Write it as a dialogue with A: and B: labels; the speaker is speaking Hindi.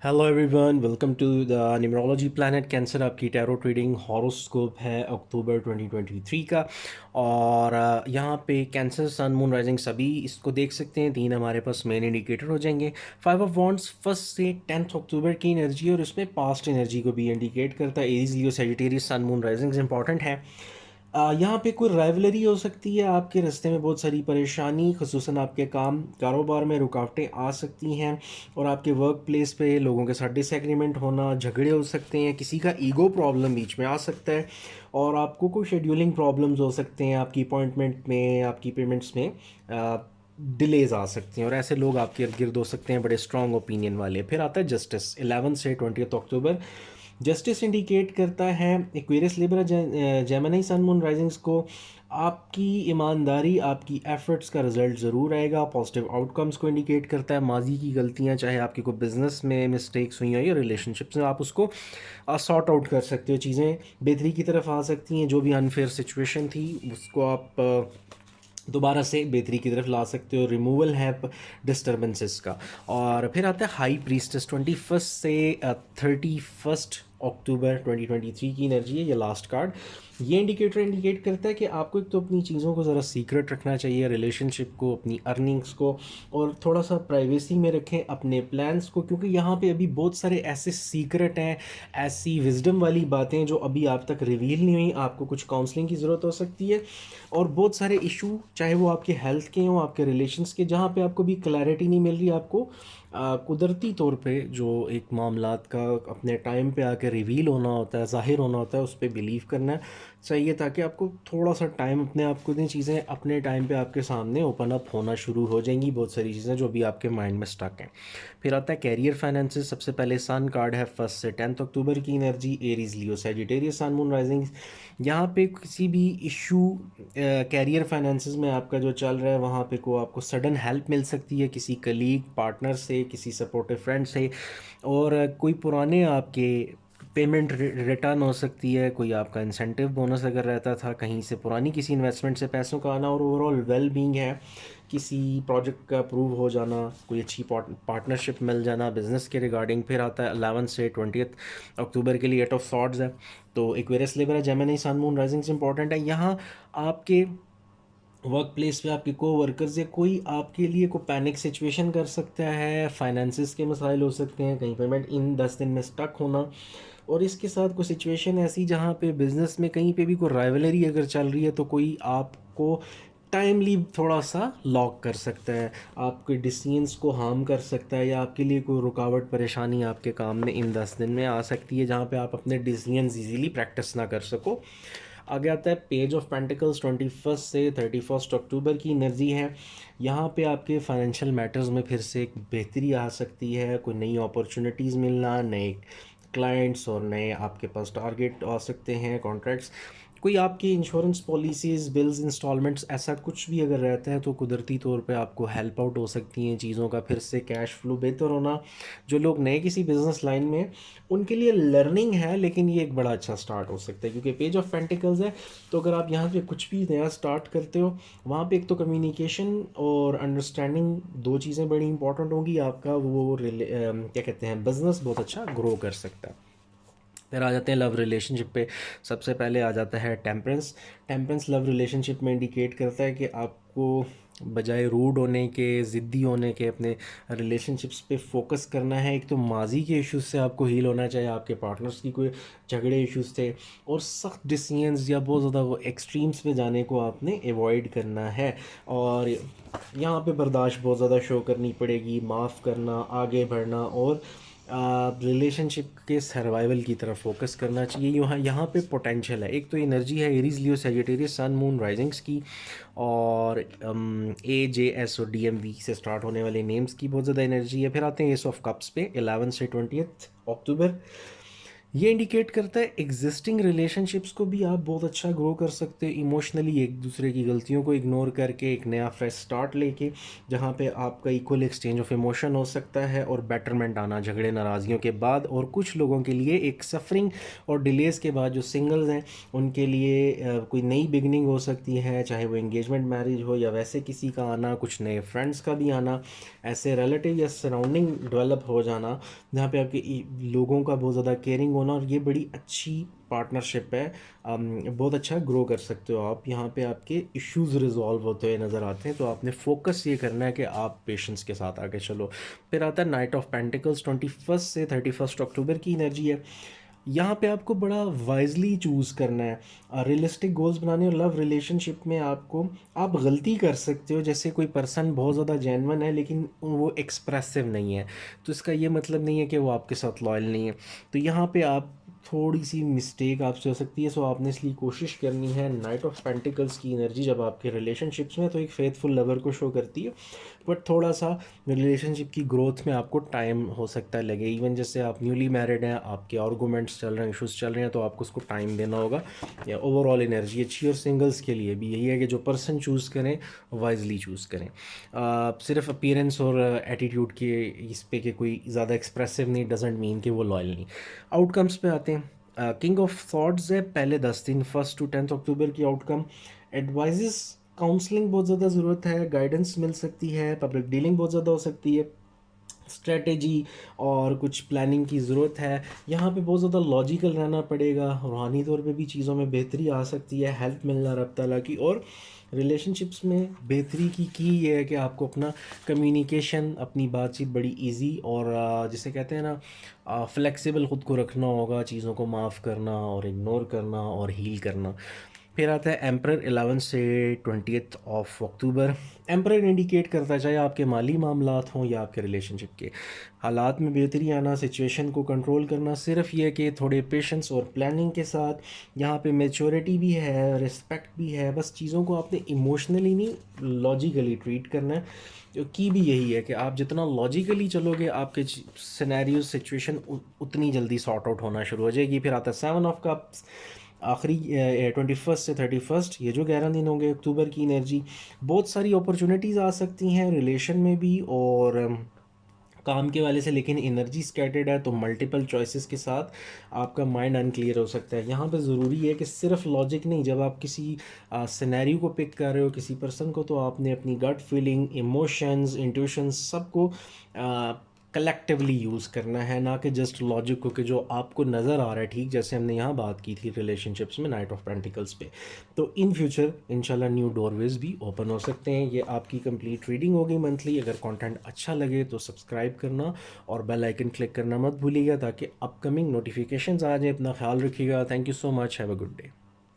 A: Hello everyone, welcome to the numerology planet cancer. आपकी टैरो ट्रेडिंग हॉरोस्कोप है अक्टूबर 2023 का। और यहाँ पे कैंसर सन मून राइजिंग सभी इसको देख सकते हैं। तीन हमारे पास मेन इंडिकेटर हो जाएंगे। 5 ऑफ वॉन्ड्स फर्स्ट से 10th अक्टूबर की एनर्जी और इसमें पास्ट एनर्जी को भी इंडिकेट करता है। Aries Leo Sagittarius sun moon risings important है। यहाँ पे कोई राइवलरी हो सकती है, आपके रास्ते में बहुत सारी परेशानी, खुसूसन आपके काम कारोबार में रुकावटें आ सकती हैं। और आपके वर्क प्लेस पे लोगों के साथ डिसएग्रीमेंट होना, झगड़े हो सकते हैं, किसी का ईगो प्रॉब्लम बीच में आ सकता है। और आपको कोई शेड्यूलिंग प्रॉब्लम्स हो सकते हैं, आपकी अपॉइंटमेंट में, आपकी पेमेंट्स में डिलेज आ सकती हैं। और ऐसे लोग आपके इर्द गिर्द हो सकते हैं बड़े स्ट्रॉन्ग ओपिनियन वाले। फिर आता है जस्टिस 11 से 20 अक्टूबर। जस्टिस इंडिकेट करता है Aquarius Libra Gemini sun moon risings को। आपकी ईमानदारी, आपकी एफर्ट्स का रिजल्ट ज़रूर आएगा। पॉजिटिव आउटकम्स को इंडिकेट करता है। माजी की गलतियां, चाहे आपकी कोई बिजनेस में मिस्टेक्स हुई हैं या रिलेशनशिप्स में, आप उसको सॉर्ट आउट कर सकते हो। चीज़ें बेहतरी की तरफ आ सकती हैं। जो भी अनफेयर सिचुएशन थी उसको आप दोबारा से बेहतरी की तरफ ला सकते हो। रिमूवल है डिस्टर्बेंसेस का। और फिर आता है हाई प्रीस्टेस 21 से 31 अक्टूबर 2023 की एनर्जी है। ये लास्ट कार्ड ये इंडिकेटर इंडिकेट करता है कि आपको एक तो अपनी चीज़ों को ज़रा सीक्रेट रखना चाहिए, रिलेशनशिप को, अपनी अर्निंग्स को, और थोड़ा सा प्राइवेसी में रखें अपने प्लान्स को, क्योंकि यहाँ पे अभी बहुत सारे ऐसे सीक्रेट हैं, ऐसी विजडम वाली बातें जो अभी आप तक रिवील नहीं हुई। आपको कुछ काउंसलिंग की ज़रूरत हो सकती है। और बहुत सारे इशू, चाहे वो आपके हेल्थ के हों, आपके रिलेशंस के, जहाँ पे आपको भी क्लैरिटी नहीं मिल रही, आपको कुदरती तौर पे जो एक मामलात का अपने टाइम पे आके रिवील होना होता है, ज़ाहिर होना होता है, उस पर बिलीव करना चाहिए, ताकि आपको थोड़ा सा टाइम अपने आप को दें। चीज़ें अपने टाइम पे आपके सामने ओपन अप होना शुरू हो जाएंगी, बहुत सारी चीज़ें जो भी आपके माइंड में स्टक हैं। फिर आता है कैरियर फाइनेंसेस। सबसे पहले सन कार्ड है 1 से 10 अक्टूबर की energy. Aries Leo Sagittarius sun moon rising. यहाँ पे किसी भी इशू कैरियर फाइनेंसेस में आपका जो चल रहा है, वहाँ पे को आपको सडन हेल्प मिल सकती है किसी कलीग, पार्टनर से, किसी सपोर्टिव फ्रेंड से। और कोई पुराने आपके पेमेंट रिटर्न हो सकती है। कोई आपका इंसेंटिव बोनस अगर रहता था कहीं से, पुरानी किसी इन्वेस्टमेंट से पैसों का आना, और ओवरऑल वेल बींग है, किसी प्रोजेक्ट का अप्रूव हो जाना, कोई अच्छी पार्टनरशिप मिल जाना बिजनेस के रिगार्डिंग। फिर आता है 11 से 20 अक्टूबर के लिए 8 ऑफ सॉर्ड्स है। तो Aquarius Libra Gemini sun moon risings important है। यहाँ आपके वर्क प्लेस पे आपके को वर्कर्स या कोई आपके लिए को पैनिक सिचुएशन कर सकता है। फाइनेंसिस के मसाइल हो सकते हैं, कहीं पेमेंट इन 10 दिन में स्टक होना। और इसके साथ कोई सिचुएशन ऐसी जहाँ पे बिजनेस में कहीं पे भी कोई राइवलरी अगर चल रही है, तो कोई आपको टाइमली थोड़ा सा लॉक कर सकता है, आपके डिसीजंस को हार्म कर सकता है, या आपके लिए कोई रुकावट परेशानी आपके काम में इन 10 दिन में आ सकती है, जहाँ पे आप अपने डिसीजंस इजीली प्रैक्टिस ना कर सको। आगे आता है पेज ऑफ पेंटिकल्स। 21 से 31 अक्टूबर की एनर्जी है। यहाँ पे आपके फाइनेंशियल मैटर्स में फिर से एक बेहतरी आ सकती है। कोई नई अपॉर्चुनिटीज़ मिलना, नए क्लाइंट्स और नए आपके पास टारगेट आ सकते हैं, कॉन्ट्रैक्ट्स। कोई आपकी इंश्योरेंस पॉलिसीज़, बिल्स, इंस्टॉलमेंट्स, ऐसा कुछ भी अगर रहता है तो कुदरती तौर पे आपको हेल्प आउट हो सकती हैं चीज़ों का फिर से कैश फ्लो बेहतर होना। जो लोग नए किसी बिजनेस लाइन में हैं, उनके लिए लर्निंग है, लेकिन ये एक बड़ा अच्छा स्टार्ट हो सकता है, क्योंकि पेज ऑफ पेंटिकल्स है। तो अगर आप यहाँ पे कुछ भी नया स्टार्ट करते हो, वहाँ पे एक तो कम्युनिकेशन और अंडरस्टैंडिंग, दो चीज़ें बड़ी इंपॉर्टेंट होगी। आपका वो क्या कहते हैं, बिजनेस बहुत अच्छा ग्रो कर सकता है। फिर आ जाते हैं लव रिलेशनशिप पे। सबसे पहले आ जाता है टेम्परेंस। टेम्परेंस लव रिलेशनशिप में इंडिकेट करता है कि आपको बजाय रूड होने के, ज़िद्दी होने के, अपने रिलेशनशिप्स पे फोकस करना है। एक तो माजी के इश्यूज से आपको हील होना चाहिए, आपके पार्टनर्स की कोई झगड़े इश्यूज थे, और सख्त डिसीजंस या बहुत ज़्यादा वो एक्सट्रीम्स पे जाने को आपने अवॉइड करना है। और यहाँ पे बर्दाश्त बहुत ज़्यादा शो करनी पड़ेगी, माफ़ करना, आगे बढ़ना, और रिलेशनशिप के सर्वाइवल की तरफ फोकस करना चाहिए। यहाँ पे पोटेंशियल है। एक तो एनर्जी है Aries Leo Sagittarius sun moon risings की, और AJS और DMV से स्टार्ट होने वाले नेम्स की बहुत ज़्यादा एनर्जी है। फिर आते हैं एस ऑफ कप्स पे 11 से 20 अक्टूबर। ये इंडिकेट करता है एग्जिस्टिंग रिलेशनशिप्स को भी आप बहुत अच्छा ग्रो कर सकते हो इमोशनली, एक दूसरे की गलतियों को इग्नोर करके एक नया फ्रेश स्टार्ट लेके, जहाँ पे आपका इक्वल एक्सचेंज ऑफ इमोशन हो सकता है और बेटरमेंट आना झगड़े नाराज़गियों के बाद। और कुछ लोगों के लिए एक सफरिंग और डिलेज़ के बाद जो सिंगल्स हैं उनके लिए कोई नई बिगनिंग हो सकती है, चाहे वो एंगेजमेंट मैरिज हो या वैसे किसी का आना, कुछ नए फ्रेंड्स का भी आना, ऐसे रिलेटिव या सराउंडिंग डेवलप हो जाना जहाँ पे आपके लोगों का बहुत ज़्यादा केयरिंग होना। और ये बड़ी अच्छी पार्टनरशिप है। बहुत अच्छा ग्रो कर सकते हो आप। यहाँ पे आपके इश्यूज रिजॉल्व होते हुए नज़र आते हैं, तो आपने फोकस ये करना है कि आप पेशेंस के साथ आगे चलो। फिर आता है नाइट ऑफ पेंटिकल्स, 21 से 31 अक्टूबर की एनर्जी है। यहाँ पे आपको बड़ा वाइजली चूज़ करना है। रियलिस्टिक गोल्स बनाने और लव रिलेशनशिप में आपको, आप गलती कर सकते हो, जैसे कोई पर्सन बहुत ज़्यादा जेन्युइन है लेकिन वो एक्सप्रेसिव नहीं है, तो इसका ये मतलब नहीं है कि वो आपके साथ लॉयल नहीं है। तो यहाँ पे आप थोड़ी सी मिस्टेक आपसे हो सकती है। सो आपने इसलिए कोशिश करनी है, नाइट ऑफ पेंटिकल्स की एनर्जी जब आपके रिलेशनशिप्स में तो एक फेथफुल लवर को शो करती है, बट थोड़ा सा रिलेशनशिप की ग्रोथ में आपको टाइम हो सकता है लगे। इवन जैसे आप न्यूली मैरिड हैं, आपके आर्गूमेंट्स चल रहे हैं, इशूज़ चल रहे हैं, तो आपको उसको टाइम देना होगा। या ओवरऑल एनर्जी अच्छी। और सिंगल्स के लिए भी यही है कि जो पर्सन चूज़ करें वाइजली चूज़ करें। सिर्फ अपीयरेंस और एटीट्यूड के इस पे कि कोई ज़्यादा एक्सप्रेसिव नहीं डजेंट मीन कि वो लॉयल नहीं। आउटकम्स पे आते हैं। किंग ऑफ थॉट्स है पहले 10 दिन, 1 to 10 अक्टूबर की आउटकम। एडवाइजेस, काउंसलिंग बहुत ज़्यादा ज़रूरत है, गाइडेंस मिल सकती है, पब्लिक डीलिंग बहुत ज़्यादा हो सकती है, स्ट्रेटेजी और कुछ प्लानिंग की ज़रूरत है। यहाँ पे बहुत ज़्यादा लॉजिकल रहना पड़ेगा। रूहानी तौर पे भी चीज़ों में बेहतरी आ सकती है, हेल्प मिलना रब ताला की। और रिलेशनशिप्स में बेहतरी की ये है कि आपको अपना कम्युनिकेशन, अपनी बातचीत बड़ी इजी और जिसे कहते हैं ना फ्लेक्सिबल ख़ुद को रखना होगा, चीज़ों को माफ़ करना और इग्नोर करना और हील करना। फिर आता है एम्परर, 11 से 20 अक्टूबर। एम्परर इंडिकेट करता है, चाहे आपके माली मामलात हों या आपके रिलेशनशिप के हालात में बेहतरी आना, सिचुएशन को कंट्रोल करना। सिर्फ ये कि थोड़े पेशेंस और प्लानिंग के साथ, यहाँ पे मेच्योरिटी भी है, रिस्पेक्ट भी है। बस चीज़ों को आपने इमोशनली नहीं लॉजिकली ट्रीट करना है। जो की भी यही है कि आप जितना लॉजिकली चलोगे आपके सिनेरियो सिचुएशन उतनी जल्दी सॉर्ट आउट होना शुरू हो जाएगी। फिर आता है 7 ऑफ कप्स, आखिरी 21 से 31, ये जो 11 दिन होंगे अक्टूबर की एनर्जी। बहुत सारी अपॉर्चुनिटीज़ आ सकती हैं रिलेशन में भी और काम के वाले से, लेकिन एनर्जी स्कैटर्ड है तो मल्टीपल चॉइसेस के साथ आपका माइंड अनक्लियर हो सकता है। यहाँ पे ज़रूरी है कि सिर्फ लॉजिक नहीं, जब आप किसी सिनेरियो को पिक कर रहे हो किसी पर्सन को, तो आपने अपनी गट फीलिंग, इमोशंस, इंट्यूशंस सबको कलेक्टिवली यूज़ करना है, ना कि जस्ट लॉजिक को कि जो आपको नज़र आ रहा है। ठीक जैसे हमने यहाँ बात की थी रिलेशनशिप्स में नाइट ऑफ पेंटिकल्स पे। तो इन फ्यूचर इंशाल्लाह न्यू डोरवेज भी ओपन हो सकते हैं। ये आपकी कंप्लीट रीडिंग होगी मंथली। अगर कंटेंट अच्छा लगे तो सब्सक्राइब करना और बेल आइकन क्लिक करना मत भूलिएगा ताकि अपकमिंग नोटिफिकेशंस आ जाए। अपना ख्याल रखिएगा। Thank you so much. Have a good day.